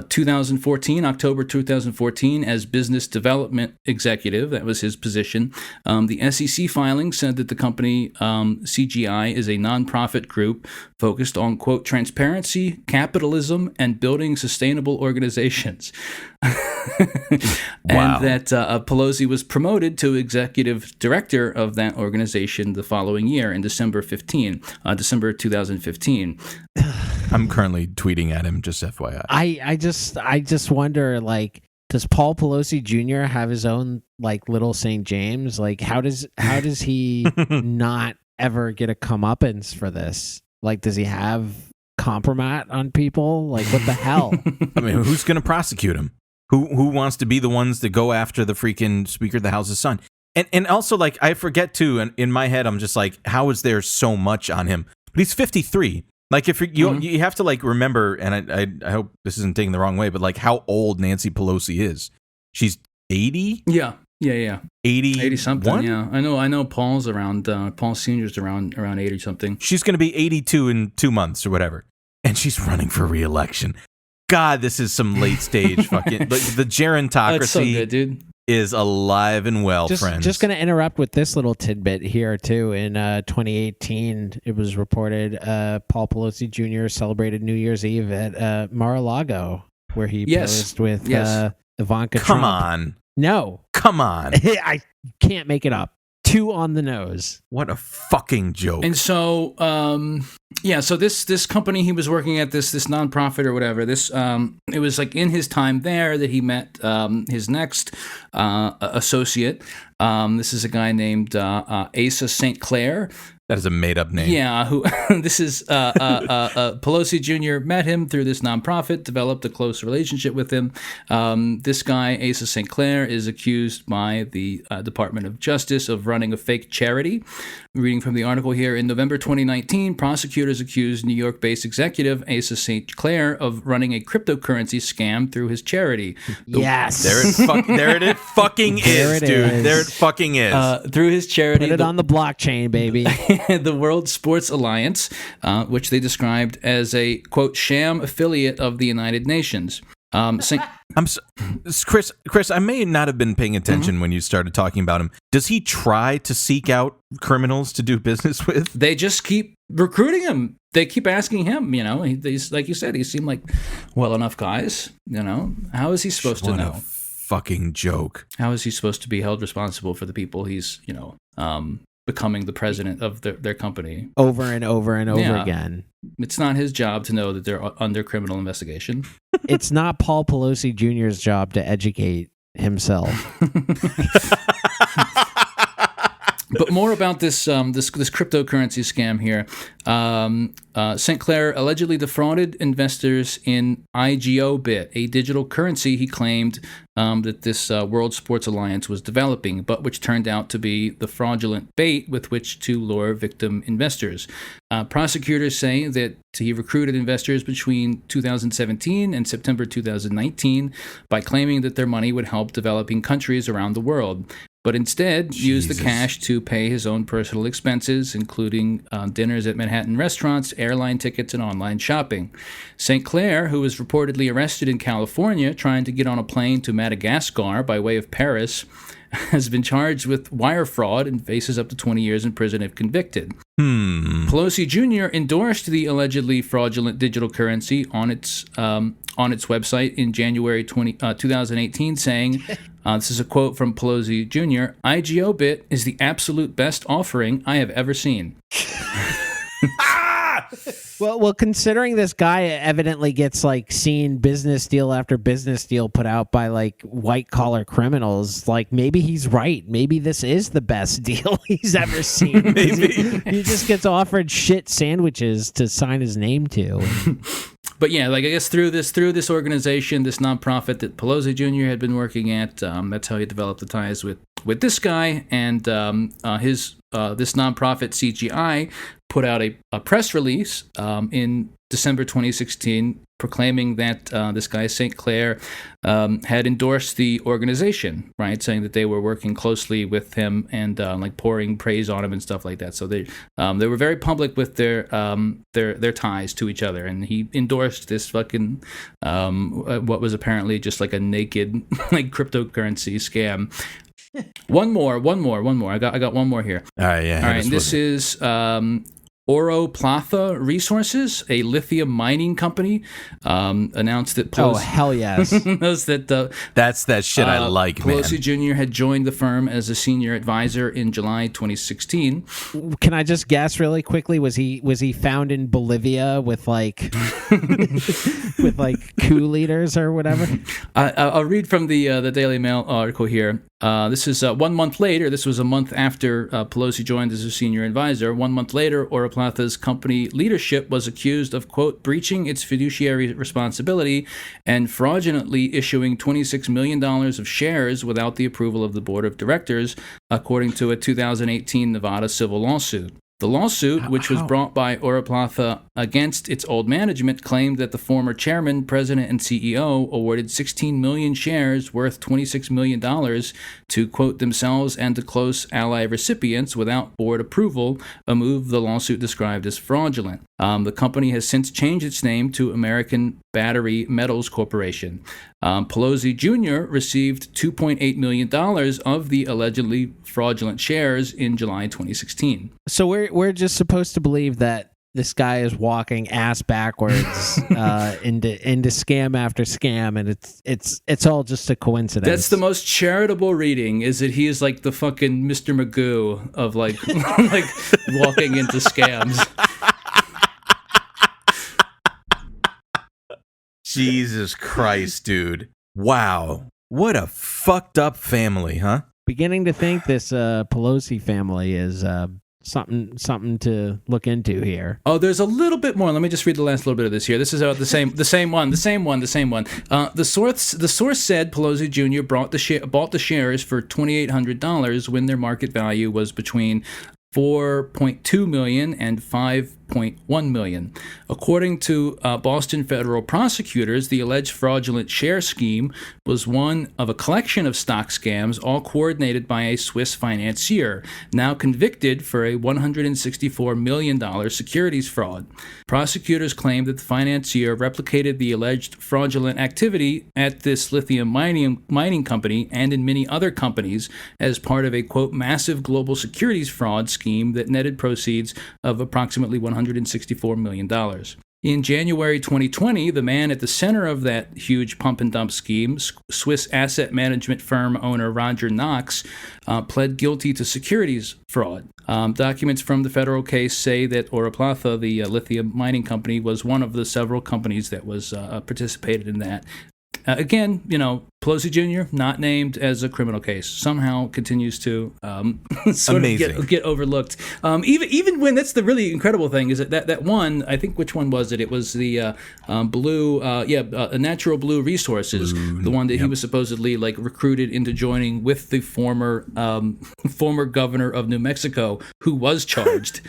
2014, October 2014, as business development executive. That was his position. The SEC filing said that the company CGI is a nonprofit group focused on, quote, transparency, capitalism, and building sustainable organizations. Wow. And that Pelosi was promoted to executive director of that organization the following year in December 2015. I'm currently tweeting at him, just FYI. I just wonder, like, does Paul Pelosi Jr. have his own like little St. James? Like, how does he not ever get a comeuppance for this? Like, does he have compromat on people? Like, what the hell? I mean, who's going to prosecute him? Who wants to be the ones that go after the freaking Speaker of the House's son? And also, like, I forget too, and in my head, I'm just like, how is there so much on him? But he's 53. Like, if you have to, like, remember, and I hope this isn't taken the wrong way, but, like, how old Nancy Pelosi is. She's 80? Yeah. 80 something. Yeah, I know. Paul's around. Paul Senior's around 80 something. She's going to be 82 in 2 months or whatever, and she's running for re-election. God, this is some late stage fucking. Like, the gerontocracy That's so good, dude. is alive and well, friends. Just going to interrupt with this little tidbit here, too. In 2018, it was reported Paul Pelosi Jr. celebrated New Year's Eve at Mar-a-Lago, where he posed with Ivanka Trump. Come on. No. Come on. I can't make it up. 2 on the nose. What a fucking joke. And so, so this company he was working at, this nonprofit or whatever, it was like in his time there that he met his next associate. This is a guy named Asa St. Clair. That is a made-up name. Yeah, who this is Pelosi Jr. met him through this nonprofit, developed a close relationship with him. This guy, Asa St. Clair, is accused by the Department of Justice of running a fake charity. Reading from the article here, in November 2019, prosecutors accused New York-based executive Asa St. Clair of running a cryptocurrency scam through his charity. Yes. There it fucking is, dude. There it fucking is. Through his charity. Put it on the blockchain, baby. The World Sports Alliance, which they described as a, quote, sham affiliate of the United Nations. Chris, I may not have been paying attention when you started talking about him. Does he try to seek out criminals to do business with? They just keep recruiting him. They keep asking him, he's, like you said, he seemed like well enough guys, How is he supposed to know? What a fucking joke. How is he supposed to be held responsible for the people he's, becoming the president of their company? Over and over and over again. It's not his job to know that they're under criminal investigation. It's not Paul Pelosi Jr.'s job to educate himself. But more about this cryptocurrency scam here. St. Clair allegedly defrauded investors in IGO-Bit, a digital currency he claimed that this World Sports Alliance was developing, but which turned out to be the fraudulent bait with which to lure victim investors. Prosecutors say that he recruited investors between 2017 and September 2019 by claiming that their money would help developing countries around the world, but instead used the cash to pay his own personal expenses, including dinners at Manhattan restaurants, airline tickets, and online shopping. St. Clair, who was reportedly arrested in California trying to get on a plane to Madagascar by way of Paris, has been charged with wire fraud and faces up to 20 years in prison if convicted. Pelosi Jr. endorsed the allegedly fraudulent digital currency on its website in January 2018, saying, this is a quote from Pelosi Jr., "IGO-Bit is the absolute best offering I have ever seen." Well, considering this guy evidently gets like seen business deal after business deal put out by like white collar criminals, like maybe he's right. Maybe this is the best deal he's ever seen. Maybe he just gets offered shit sandwiches to sign his name to. But yeah, like I guess through this organization, this nonprofit that Pelosi Jr. had been working at, that's how he developed the ties with this guy, and this nonprofit CGI put out a press release in December 2016, proclaiming that this guy St. Clair had endorsed the organization, right, saying that they were working closely with him and like pouring praise on him and stuff like that. So they were very public with their ties to each other, and he endorsed this fucking what was apparently just like a naked like cryptocurrency scam. One more. I got one more here. All right, yeah. All right, and this is Oro Platha Resources, a lithium mining company, announced that Oh, hell yes. knows that That's that shit I like, Pelosi man. Jr. had joined the firm as a senior advisor in July 2016. Can I just guess really quickly? Was he found in Bolivia with like with like coup leaders or whatever? I'll read from the Daily Mail article here. This is 1 month later. This was a month after Pelosi joined as a senior advisor. 1 month later, Oro Platha's company leadership was accused of, quote, breaching its fiduciary responsibility and fraudulently issuing $26 million of shares without the approval of the board of directors, according to a 2018 Nevada civil lawsuit. The lawsuit, which was brought by Oro Platha against its old management, claimed that the former chairman, president, and CEO awarded 16 million shares worth $26 million to, quote, themselves and to close ally recipients without board approval, a move the lawsuit described as fraudulent. The company has since changed its name to American Battery Metals Corporation. Pelosi Jr. received $2.8 million of the allegedly fraudulent shares in July 2016. So we're just supposed to believe that this guy is walking ass backwards into scam after scam, and it's all just a coincidence. That's the most charitable reading, is that he is like the fucking Mr. Magoo of like like walking into scams. Jesus Christ, dude. Wow. What a fucked up family, huh? Beginning to think this Pelosi family is something to look into here. Oh, there's a little bit more. Let me just read the last little bit of this here. This is about the same one. The source said Pelosi Jr. bought the shares for $2,800 when their market value was between $4.2 million and $5.1 million. According to Boston federal prosecutors, the alleged fraudulent share scheme was one of a collection of stock scams, all coordinated by a Swiss financier, now convicted for a $164 million securities fraud. Prosecutors claim that the financier replicated the alleged fraudulent activity at this lithium mining company and in many other companies as part of a, quote, massive global securities fraud scheme that netted proceeds of approximately $164 million. In January 2020, the man at the center of that huge pump and dump scheme, Swiss asset management firm owner Roger Knox, pled guilty to securities fraud. Documents from the federal case say that Oro Platha, the lithium mining company, was one of the several companies that was participated in that. Again, Pelosi Jr., not named as a criminal case, somehow continues to sort of get overlooked. Even when, that's the really incredible thing, is that one, I think, which one was it? It was the Natural Blue Resources, the one that he was supposedly like recruited into joining with the former governor of New Mexico, who was charged.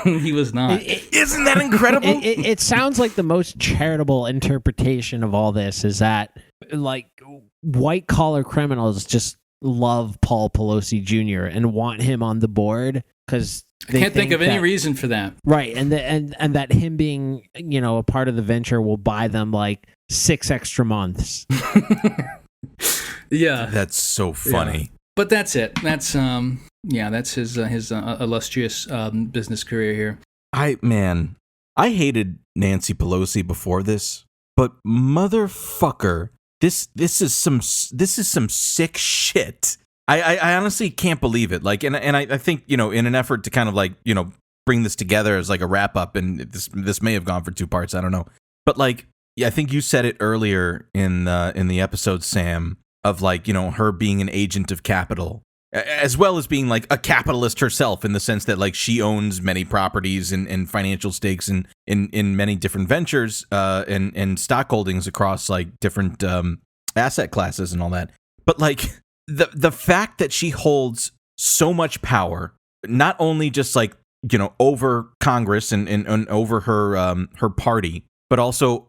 He was not. Isn't that incredible? It sounds like the most charitable interpretation of all this is that, like, white collar criminals just love Paul Pelosi Jr. and want him on the board because I can't think of any reason for that. Right, and that him being a part of the venture will buy them like 6 extra months. Yeah, that's so funny. Yeah. But that's it. That's that's his illustrious business career here. I hated Nancy Pelosi before this, but motherfucker, this is some sick shit. I honestly can't believe it. Like, and I think, in an effort to kind of like, bring this together as like a wrap up, and this may have gone for 2 parts, I don't know. But like, I think you said it earlier in the episode, Sam, of like, her being an agent of capital, as well as being like a capitalist herself, in the sense that like she owns many properties and financial stakes in many different ventures and stock holdings across like different asset classes and all that. But like the fact that she holds so much power, not only just like over Congress and over her party, but also,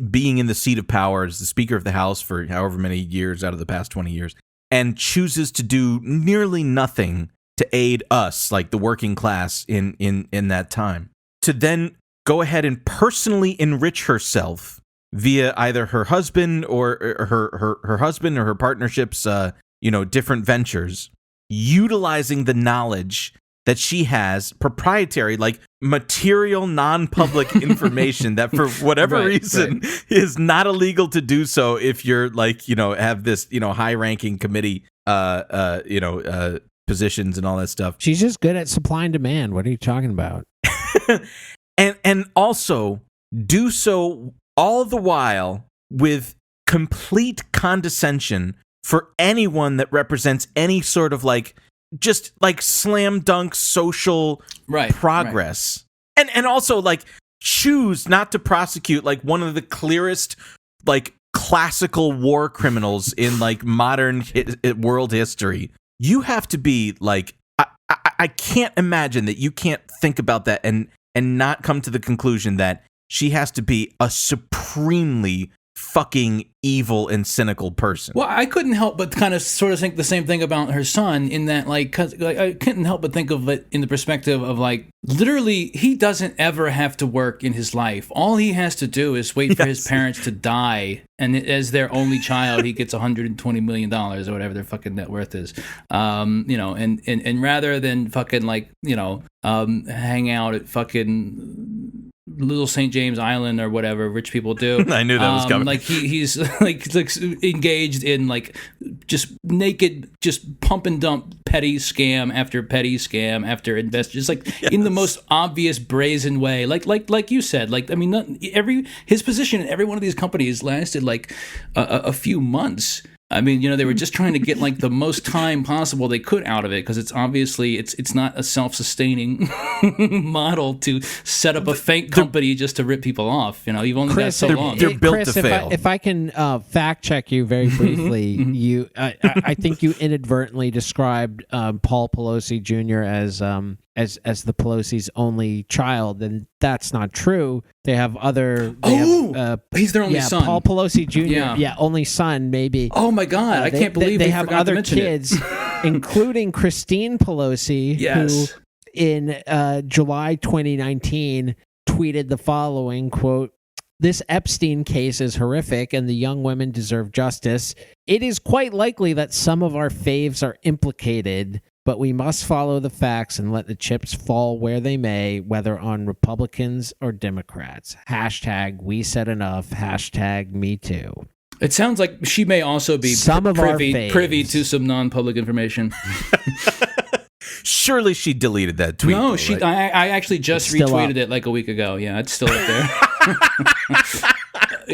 being in the seat of power as the Speaker of the House for however many years out of the past 20 years, and chooses to do nearly nothing to aid us, like the working class, in that time, to then go ahead and personally enrich herself via either her husband or her husband or her partnership's different ventures, utilizing the knowledge that she has, proprietary, like material, non-public information that for whatever reason is not illegal to do so if you're like, have this, high-ranking committee, positions and all that stuff. She's just good at supply and demand. What are you talking about? and also do so all the while with complete condescension for anyone that represents any sort of just slam dunk social progress. And also choose not to prosecute one of the clearest classical war criminals in modern world history. You have to be I can't imagine that you can't think about that and not come to the conclusion that she has to be a supremely fucking evil and cynical person. Well, I couldn't help but kind of sort of think the same thing about her son, in that cause I couldn't help but think of it in the perspective of literally he doesn't ever have to work in his life. All he has to do is wait for his parents to die, and as their only child, he gets $120 million or whatever their fucking net worth is. And rather than fucking hang out at fucking Little St. James Island or whatever rich people do. I knew that was coming. He's engaged in just naked, just pump and dump petty scam after investors, in the most obvious brazen way. Like you said, his position in every one of these companies lasted a few months. I mean, they were just trying to get the most time possible they could out of it, because it's obviously it's not a self-sustaining model to set up a fake company just to rip people off. You've only got so long. They're built Chris, to fail. If I can fact check you very briefly, I think you inadvertently described Paul Pelosi Jr. as the Pelosi's only child, and that's not true. They have other. He's their only son. Paul Pelosi Jr. Yeah, only son, maybe. Oh my God! I can't believe they we have forgot to other mention kids, including Christine Pelosi, who in July 2019 tweeted the following quote: "This Epstein case is horrific, and the young women deserve justice. It is quite likely that some of our faves are implicated, but we must follow the facts and let the chips fall where they may, whether on Republicans or Democrats. Hashtag we said enough. Hashtag me too." It sounds like she may also be privy to some non-public information. Surely she deleted that tweet. No, though, right? I actually just retweeted it a week ago. Yeah, it's still up there.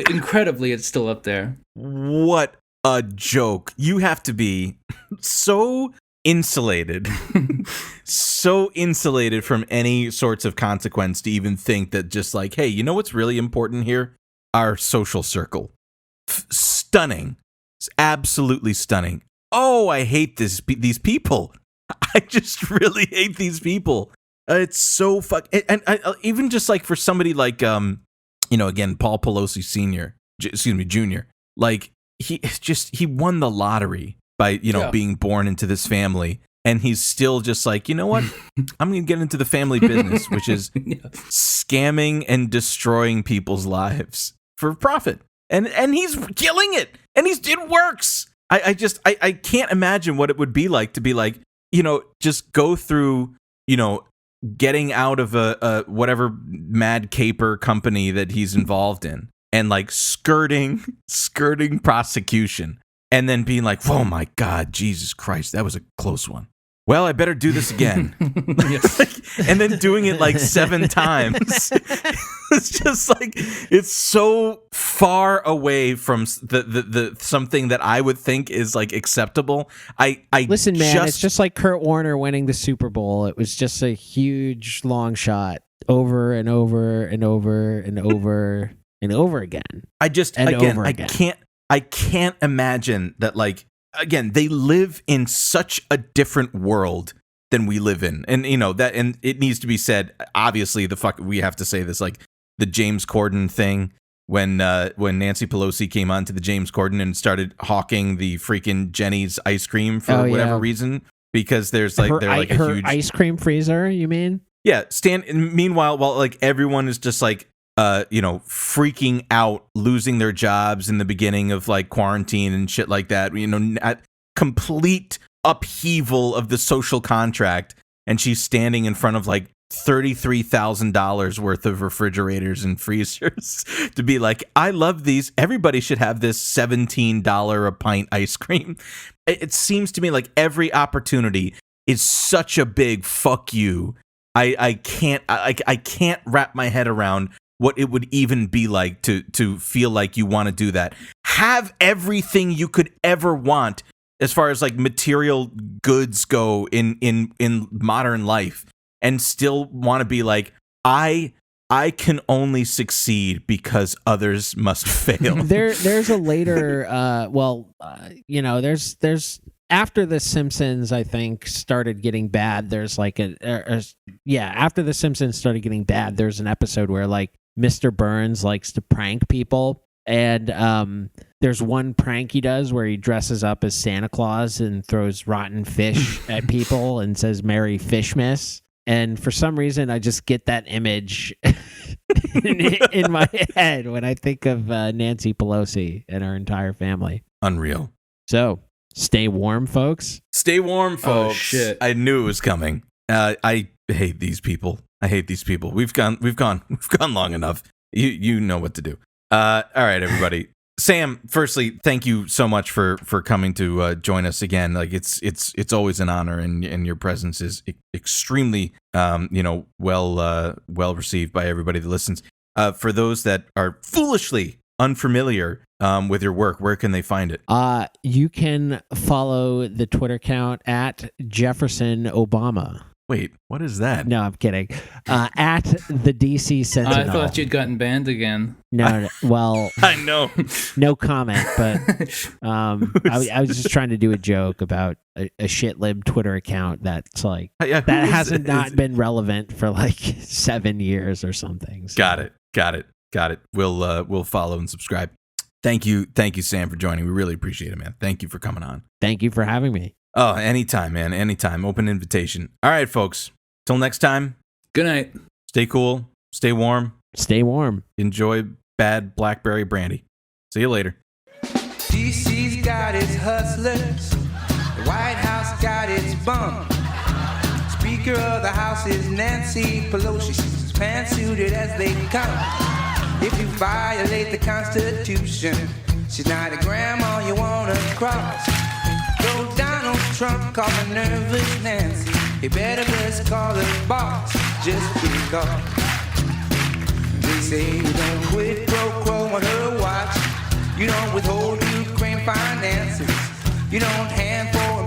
Incredibly, it's still up there. What a joke. You have to be so insulated from any sorts of consequence to even think that just hey, you know what's really important here? Our social circle. Stunning. It's absolutely stunning. Oh, I hate these people. I just really hate these people. It's so and even just for somebody again, Paul Pelosi Jr. He won the lottery by being born into this family, and he's still just you know what? I'm going to get into the family business, which is scamming and destroying people's lives for profit. And he's killing it, and it works. I can't imagine what it would be like to be just go through, getting out of a whatever mad caper company that he's involved in, and skirting prosecution, and then being oh my God, Jesus Christ, that was a close one. Well, I better do this again. And then doing it 7 times. It's just it's so far away from the something that I would think is acceptable. I listen, man. It's just like Kurt Warner winning the Super Bowl. It was just a huge long shot over and over and over and over and over again. I can't imagine that. Again, they live in such a different world than we live in. And that, and it needs to be said, obviously we have to say this, like the James Corden thing when Nancy Pelosi came on to the James Corden and started hawking the freaking Jenny's ice cream for whatever reason, because there's like her huge ice cream freezer, you mean? Yeah, meanwhile, while like everyone is just like freaking out, losing their jobs in the beginning of like quarantine and shit like that, at complete upheaval of the social contract, and she's standing in front of like $33,000 worth of refrigerators and freezers to be like, I love these. Everybody should have this $17 a pint ice cream. It seems to me like every opportunity is such a big fuck you. I can't wrap my head around what it would even be like to feel like you want to do that. Have everything you could ever want as far as like material goods go in modern life, and still want to be like, I can only succeed because others must fail. There's a later there's after The Simpsons, I think, started getting bad, there's like after The Simpsons started getting bad, there's an episode where like Mr. Burns likes to prank people, and there's one prank he does where he dresses up as Santa Claus and throws rotten fish at people and says Merry Fishmas. And for some reason, I just get that image in my head when I think of Nancy Pelosi and her entire family. Unreal. So stay warm, folks. Stay warm, folks. Oh, shit. I knew it was coming. I hate these people. We've gone long enough. You know what to do. All right, everybody. Sam, firstly, thank you so much for coming to join us again. Like it's always an honor, and your presence is extremely well received by everybody that listens. For those that are foolishly unfamiliar with your work, where can they find it? You can follow the Twitter account at Jefferson Obama. Wait, what is that? No, I'm kidding. At the DC Sentinel. I thought you'd gotten banned again. No, well, I know. No comment, but I was just trying to do a joke about a shit-lib Twitter account that's like that hasn't not been relevant for like 7 years or something. So. Got it. We'll follow and subscribe. Thank you, Sam, for joining. We really appreciate it, man. Thank you for coming on. Thank you for having me. Oh, anytime, man. Anytime. Open invitation. All right, folks. Till next time. Good night. Stay cool. Stay warm. Stay warm. Enjoy bad blackberry brandy. See you later. DC's got its hustlers. The White House got its bum. Speaker of the House is Nancy Pelosi. She's pantsuited as they come. If you violate the Constitution, she's not a grandma you wanna cross. Go Donald Trump, call her nervous Nancy. You better just call her boss, just because. They say you don't quit pro quo on her watch. You don't withhold Ukraine finances. You don't hand for